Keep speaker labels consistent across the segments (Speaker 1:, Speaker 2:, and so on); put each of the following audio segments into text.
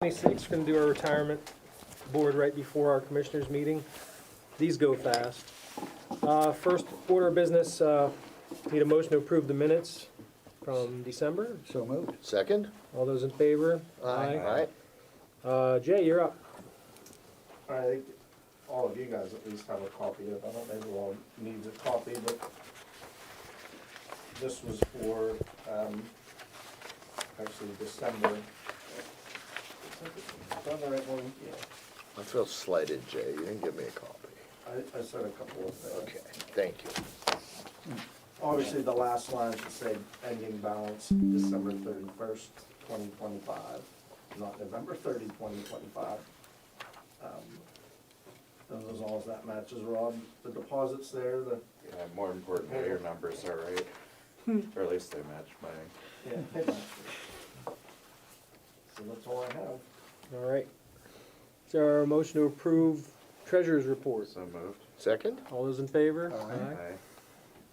Speaker 1: 26th, we're going to do our retirement board right before our commissioners meeting. These go fast. First order of business, need a motion to approve the minutes from December.
Speaker 2: So moved.
Speaker 3: Second?
Speaker 1: All those in favor?
Speaker 3: Aye.
Speaker 1: Jay, you're up.
Speaker 4: I think all of you guys at least have a copy of, I don't know if everyone needs a copy, but this was for, actually December. Is that the right one? Yeah.
Speaker 3: I feel slighted, Jay. You didn't give me a copy.
Speaker 4: I said a couple of things.
Speaker 3: Okay, thank you.
Speaker 4: Obviously, the last line should say ending balance December 31st, 2025, not November 30, 2025. And as long as that matches, Rob, the deposits there, the,
Speaker 5: Yeah, more importantly, your numbers are right, or at least they match mine.
Speaker 4: yeah, it matches. So that's all I have.
Speaker 1: All right. Is there a motion to approve treasurer's report?
Speaker 5: So moved.
Speaker 3: Second?
Speaker 1: All those in favor?
Speaker 2: Aye.
Speaker 5: Aye.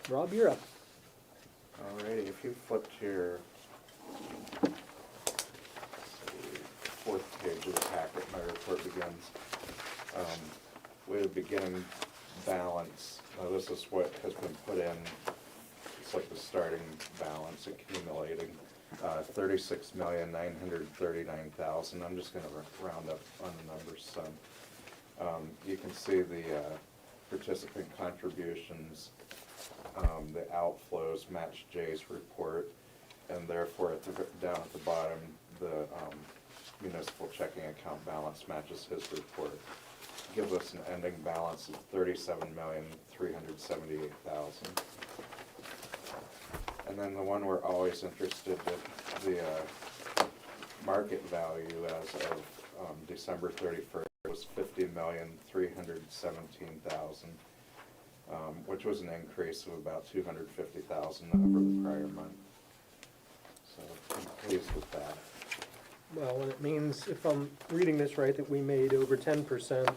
Speaker 1: Rob, you're up.
Speaker 5: Alrighty, if you flip to your let's see, fourth page of the packet, my report begins. With a beginning balance. Now this is what has been put in. It's like the starting balance accumulating. 36,939,000. I'm just going to round up on the numbers some. You can see the participant contributions, the outflows match Jay's report, and therefore down at the bottom, the municipal checking account balance matches his report. Gives us an ending balance of 37,378,000. And then the one we're always interested in, the market value as of December 31st was 50,317,000, which was an increase of about 250,000 over the prior month. So I'm pleased with that.
Speaker 1: Well, and it means, if I'm reading this right, that we made over 10%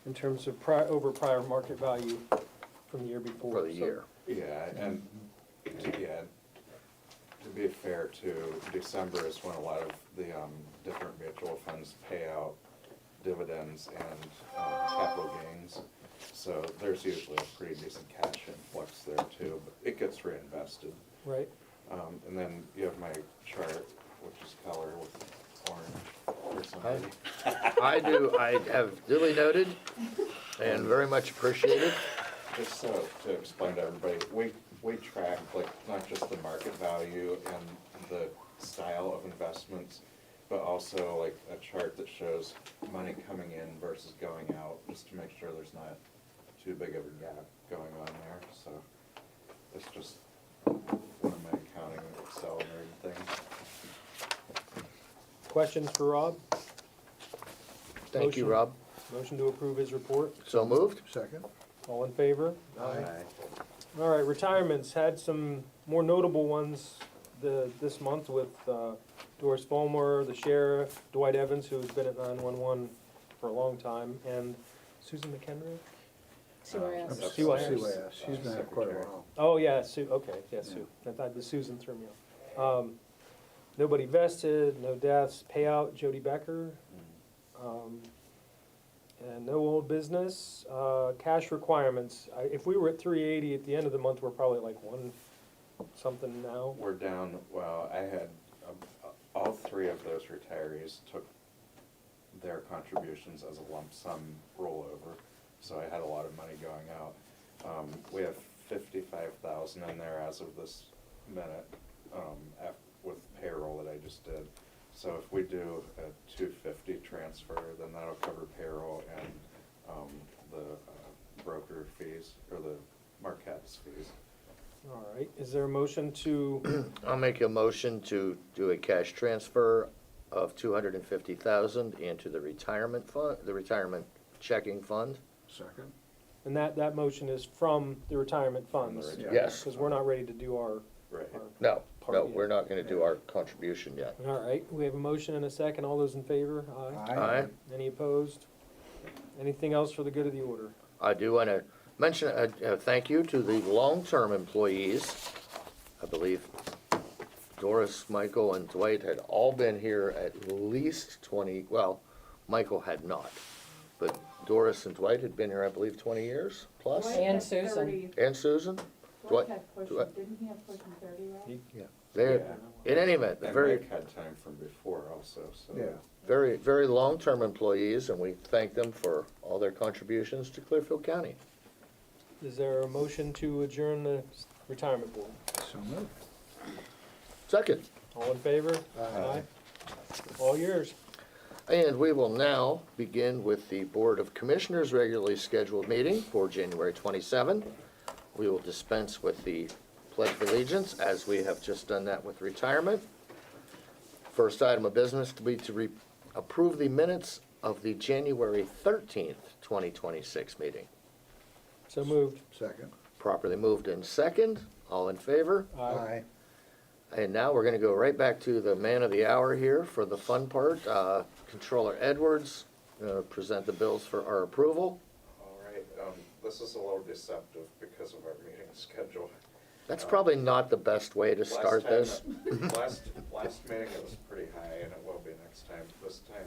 Speaker 1: in terms of over prior market value from the year before.
Speaker 3: For the
Speaker 1: So-
Speaker 3: year.
Speaker 5: Yeah, and to be fair too, December is when a lot of the different mutual funds pay out dividends and capital gains. So there's usually a pretty decent cash influx there too, but it gets reinvested.
Speaker 1: Right.
Speaker 5: And then you have my chart, which is color with orange or something.
Speaker 3: I do, I have duly noted and very much appreciated.
Speaker 5: Just so to explain to everybody, we track like not just the market value and the style of investments, but also like a chart that shows money coming in versus going out, just to make sure there's not too big of a gap going on there. So it's just one of my accounting Excel nerd things.
Speaker 1: Questions for Rob?
Speaker 3: Thank you,
Speaker 1: Motion.
Speaker 3: Rob.
Speaker 1: Motion to approve his report.
Speaker 3: So moved?
Speaker 2: Second.
Speaker 1: All in favor?
Speaker 5: Aye.
Speaker 1: All right, retirements, had some more notable ones this month with Doris Fulmer, the sheriff, Dwight Evans, who's been at 911 for a long time, and Susan McHenry?
Speaker 5: CYS.
Speaker 1: CYS.
Speaker 2: She's been there quite a while.
Speaker 1: Oh, yeah, Sue, okay, yeah, Sue. I thought the Susan threw me off. Nobody vested, no deaths, payout, Jody Becker. And no old business, cash requirements. If we were at 380 at the end of the month, we're probably like one something now.
Speaker 5: We're down, well, I had, all three of those retirees took their contributions as a lump sum rollover, so I had a lot of money going out. We have 55,000 in there as of this minute, with payroll that I just did. So if we do a 250 transfer, then that'll cover payroll and the broker fees, or the Marquette's fees.
Speaker 1: All right, is there a motion to,
Speaker 3: I'll make a motion to do a cash transfer of $250,000 into the retirement fund, the retirement checking fund.
Speaker 2: Second.
Speaker 1: and that motion is from the retirement funds?
Speaker 5: From the
Speaker 2: Yeah.
Speaker 3: Yes.
Speaker 1: Because we're not ready to do our
Speaker 5: Right.
Speaker 3: No,
Speaker 1: part
Speaker 3: no,
Speaker 1: yet.
Speaker 3: we're not gonna do our contribution yet.
Speaker 1: All right, we have a motion and a second. All those in favor? Aye.
Speaker 3: Aye.
Speaker 1: Any opposed? Anything else for the good of the order?
Speaker 3: I do wanna mention a thank you to the long-term employees. I believe Doris, Michael, and Dwight had all been here at least 20, well, Michael had not. But Doris and Dwight had been here, I believe, 20 years plus.
Speaker 2: And Susan.
Speaker 3: And Susan? Dwight,
Speaker 6: Didn't he have pushing 30, right?
Speaker 3: yeah. They're, in any event,
Speaker 5: And
Speaker 3: very,
Speaker 5: Mike had time from before also, so.
Speaker 4: Yeah.
Speaker 3: very, very long-term employees, and we thank them for all their contributions to Clearfield County.
Speaker 1: Is there a motion to adjourn the retirement board?
Speaker 7: So moved.
Speaker 3: Second.
Speaker 1: All in favor?
Speaker 4: Aye.
Speaker 1: All yours.
Speaker 3: And we will now begin with the Board of Commissioners' regularly scheduled meeting for January 27. We will dispense with the Pledge of Allegiance, as we have just done that with retirement. First item of business to be to approve the minutes of the January 13th, 2026 meeting.
Speaker 1: So moved.
Speaker 7: Second.
Speaker 3: Properly moved in second. All in favor?
Speaker 7: Aye.
Speaker 3: And now we're gonna go right back to the man of the hour here for the fun part. Controller Edwards, present the bills for our approval.
Speaker 5: All right, this is a little deceptive because of our meeting schedule.
Speaker 3: That's probably not the best way to start this.
Speaker 5: Last meeting it was pretty high, and it will be next time. This time,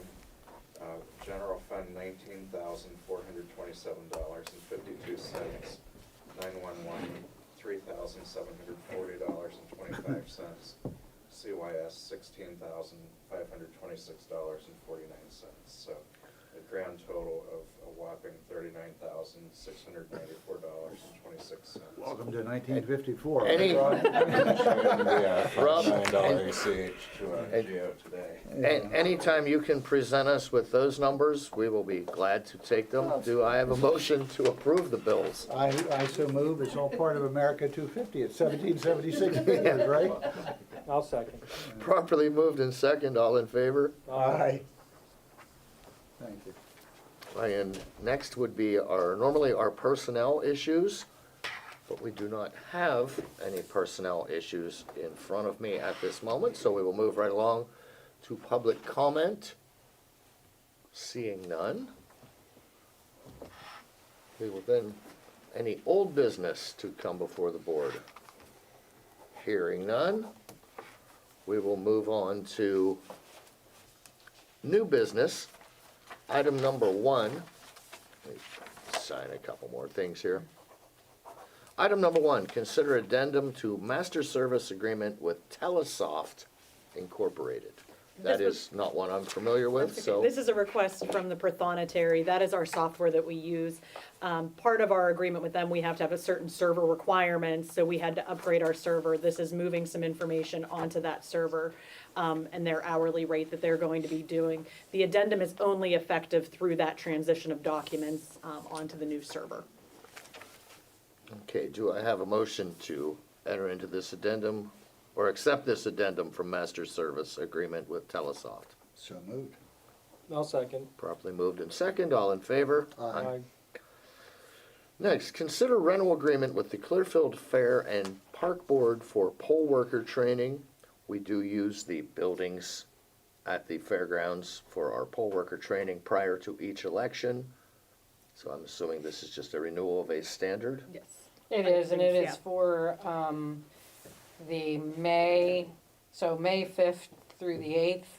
Speaker 5: general fund $19,427.52. 911, $3,740.25. CYS $16,526.49. So a grand total of a whopping $39,694.26.
Speaker 7: Welcome to 1954.
Speaker 3: Any,
Speaker 5: Yeah,
Speaker 3: Rob,
Speaker 5: $9 ACH to
Speaker 3: and-
Speaker 5: Geo today.
Speaker 3: anytime you can present us with those numbers, we will be glad to take them. Do I have a motion to approve the bills?
Speaker 7: I so move, it's all part of America 250, it's 1776 years, right?
Speaker 1: I'll second.
Speaker 3: Properly moved in second, all in favor?
Speaker 7: Aye. Thank you.
Speaker 3: And next would be normally our personnel issues, but we do not have any personnel issues in front of me at this moment, so we will move right along to public comment. Seeing none. We will then, any old business to come before the board? Hearing none, we will move on to new business. Item number 1, let me sign a couple more things here. Item number 1, consider addendum to master service agreement with Telesoft Incorporated. That is not one I'm familiar with, so.
Speaker 2: This is a request from the Prothonotary. That is our software that we use. Part of our agreement with them, we have to have a certain server requirements, so we had to upgrade our server. This is moving some information onto that server, and their hourly rate that they're going to be doing. The addendum is only effective through that transition of documents, onto the new server.
Speaker 3: Okay, do I have a motion to enter into this addendum, or accept this addendum from master service agreement with Telesoft?
Speaker 7: So moved.
Speaker 1: I'll second.
Speaker 3: Properly moved in second, all in favor?
Speaker 7: Aye.
Speaker 3: Next, consider rental agreement with the Clearfield Fair and Park Board for poll worker training. We do use the buildings at the fairgrounds for our poll worker training prior to each election. So I'm assuming this is just a renewal of a standard.
Speaker 2: Yes.
Speaker 6: It is, and it
Speaker 2: Yeah.
Speaker 6: is for, the May 5th through the 8th,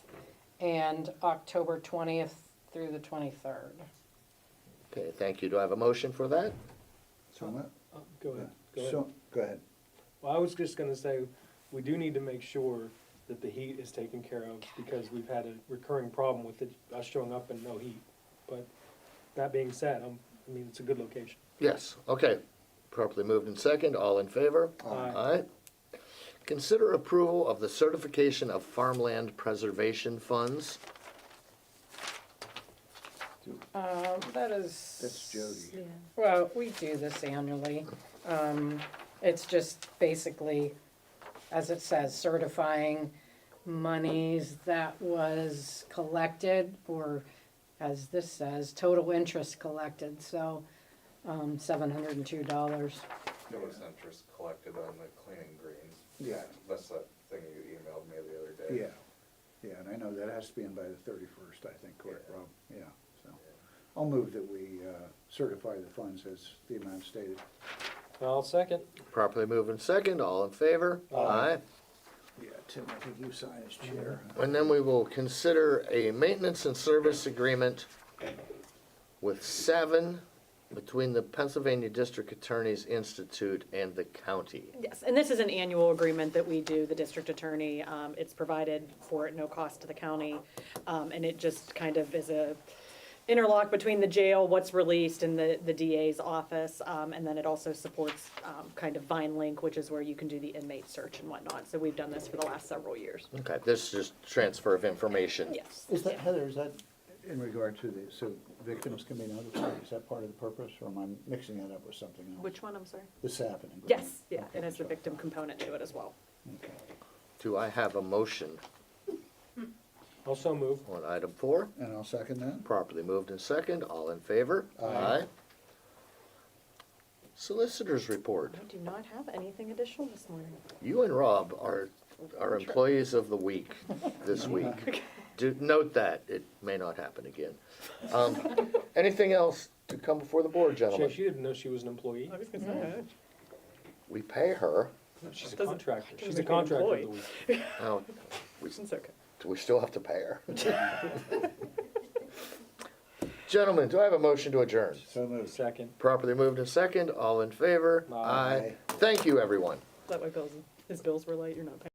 Speaker 6: and October 20th through the 23rd.
Speaker 3: Okay, thank you. Do I have a motion for that?
Speaker 7: So moved.
Speaker 1: Go ahead. Go ahead.
Speaker 7: So, go ahead.
Speaker 1: Well, I was just gonna say, we do need to make sure that the heat is taken care of, because we've had a recurring problem with us showing up and no heat. But that being said, I mean, it's a good location.
Speaker 3: Yes, okay. Properly moved in second, all in favor?
Speaker 1: Aye.
Speaker 3: Aye. Consider approval of the certification of farmland preservation funds.
Speaker 6: That is.
Speaker 7: That's Jody.
Speaker 2: Yeah.
Speaker 6: Well, we do this annually. It's just basically, as it says, certifying monies that was collected, or as this says, total interest collected, so, $702.
Speaker 5: It was interest collected on the cleaning greens.
Speaker 7: Yeah.
Speaker 5: That's that thing you emailed me the other day.
Speaker 7: Yeah, yeah, and I know that has to be in by the 31st, I think, correct,
Speaker 5: Yeah.
Speaker 7: Rob? Yeah, so. I'll move that we certify the funds as the amount stated.
Speaker 1: I'll second.
Speaker 3: Properly moved in second, all in favor?
Speaker 1: Aye.
Speaker 7: Yeah, Tim, I think you sign as chair.
Speaker 3: And then we will consider a maintenance and service agreement with Savin between the Pennsylvania District Attorneys Institute and the county.
Speaker 2: Yes, and this is an annual agreement that we do, the district attorney, it's provided for at no cost to the county. And it just kind of is a interlock between the jail, what's released, and the DA's office. And then it also supports, kind of Vine Link, which is where you can do the inmate search and whatnot. So we've done this for the last several years.
Speaker 3: Okay, this is just transfer of information.
Speaker 2: Yes.
Speaker 7: Is that, Heather, is that in regard to the, so victims can be notified, is that part of the purpose, or am I mixing that up with something else?
Speaker 2: Which one, I'm sorry?
Speaker 7: The Savin agreement?
Speaker 2: Yes, yeah,
Speaker 7: Okay,
Speaker 2: it has the
Speaker 7: sorry.
Speaker 2: victim component to it as well.
Speaker 7: Okay.
Speaker 3: Do I have a motion
Speaker 1: Also move.
Speaker 3: on item 4?
Speaker 7: And I'll second that.
Speaker 3: Properly moved in second, all in favor?
Speaker 7: Aye.
Speaker 3: Solicitors report.
Speaker 2: I do not have anything additional this morning.
Speaker 3: You and Rob are employees of the week this week. Do note that, it may not happen again. Anything else to come before the board,
Speaker 1: She
Speaker 3: gentlemen?
Speaker 1: didn't know she was an employee.
Speaker 2: I was gonna say,
Speaker 3: We pay her.
Speaker 1: No, she's a
Speaker 2: Doesn't-
Speaker 1: contractor. She's
Speaker 2: doesn't
Speaker 1: a contractor of the
Speaker 2: employee.
Speaker 1: week.
Speaker 3: Oh,
Speaker 2: it's okay.
Speaker 3: we still have to pay her. Gentlemen, do I have a motion to adjourn?
Speaker 7: So moved.
Speaker 1: Second.
Speaker 3: Properly moved in second, all in favor?
Speaker 1: Aye.
Speaker 3: Thank you, everyone.
Speaker 2: That way his bills were late, you're not paying.